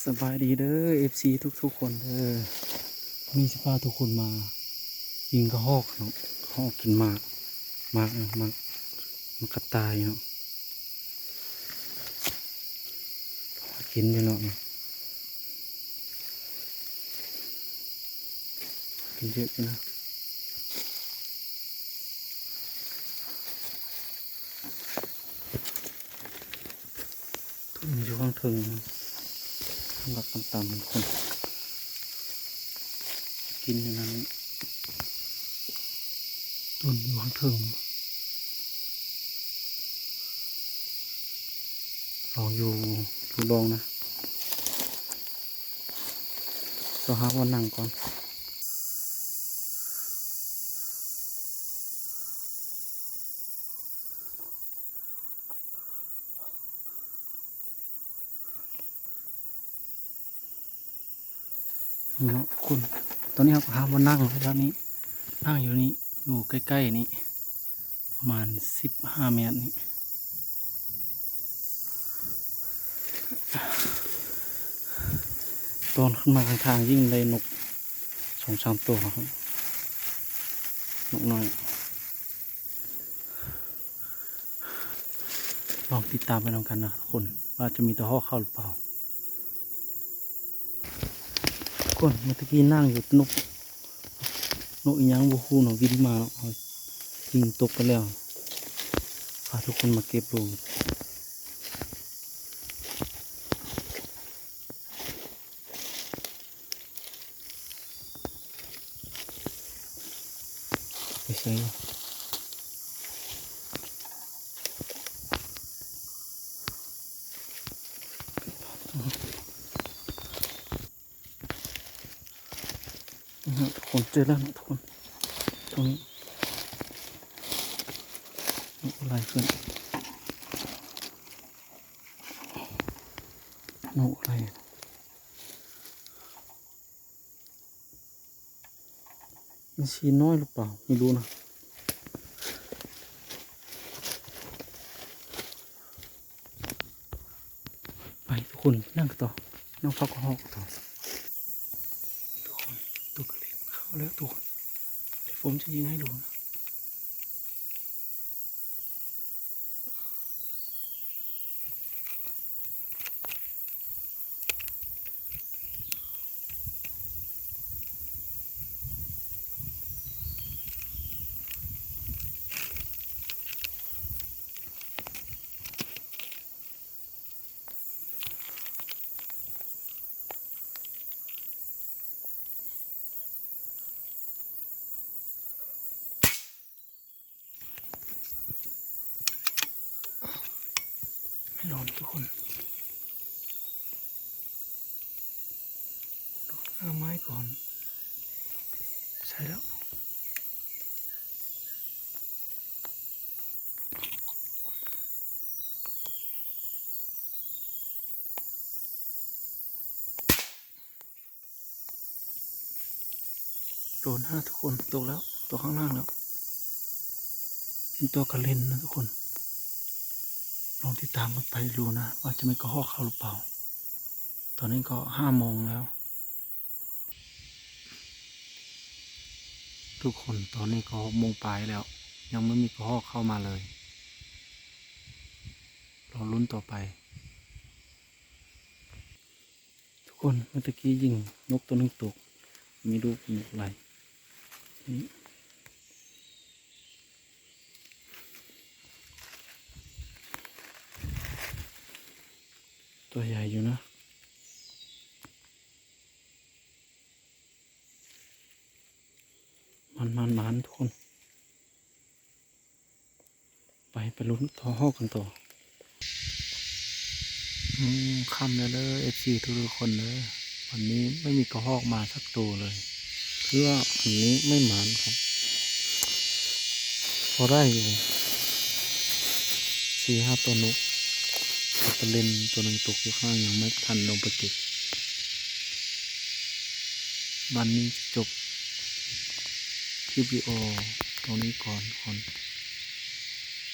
สบายดีเด้อFC ทุกคนเด้อมีสภาพทุกคนมายิงกระหอกเนาะหอกกินหมากมันกระต่ายเนาะกินอยู่เนาะกินเยอะอยู่นะมันอยู่ข้างถึงข้างหลักต่ำๆคนกินอยู่นั้นต้นอยู่ข้างถึงลองอยู่ทดลองนะก็หาวันนั่งก่อนเนาะคุณตอนนี้เราหาวันนั่งแล้วนี้นั่งอยู่นี่อยู่ใกล้ๆนี่ประมาณ15 เมตรนี่ตอนขึ้นมาข้างทางยิ่งเลยนก2-3 ตัวครับนกน้อยลองติดตามไปนำกันนะทุกคนว่าจะมีตัวหอกเข้าหรือเปล่าทุกคนเมื่อกี้นั่งอยู่นกอีหยังบูฮูเนาะวินมาเนาะยิงตกไปแล้วพาทุกคนมาเก็บลูกไปใส่ทุกคนเจอแล้วนะทุกคนตรงนี้นกอะไรขึ้นนกอะไรมันชีน้อยหรือเปล่าไม่รู้นะไปทุกคนนั่งต่อนั่งพักหอกต่อทุกคนตัวกระเล็งเข้าแล้วทุกคนเดี๋ยวผมจะยิงให้ดูนะไม่หล่นทุกคนหน้าไม้ก่อนใช่แล้วโดนทุกคนตกแล้วตัวข้างล่างแล้วเป็นตัวกระเล็นนะทุกคนลองติดตามมันไปดูนะว่าจะมีกระหอกเข้าหรือเปล่าตอนนี้ก็5 โมงแล้วทุกคนตอนนี้ก็6 โมงปลายแล้วยังไม่มีกระหอกเข้ามาเลยรอลุ้นต่อไปทุกคนเมื่อกี้ยิงนกตัวนึงตกมีลูกนกอะไรนี่ตัวใหญ่อยู่นะมันทุกคนไปลุ้นต่อหอกกันต่อค่ำแล้วเลยFC ทุกคนเลยวันนี้ไม่มีกระหอกมาสักตัวเลยคือว่าวันนี้ไม่หมานครับพอได้อยู่4-5 ตัวนกจะเล่นตัวหนึ่งตกอยู่ข้างยังไม่ทันลงไปเก็บวันนี้จบคลิปวิดีโอตรงนี้ก่อนคน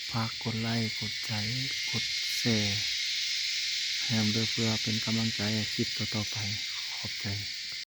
ฝากกดไลค์กดใจกดแชร์ให้ แฮมเด้อเพื่อเป็นกำลังใจให้คลิปต่อๆไปขอบใจ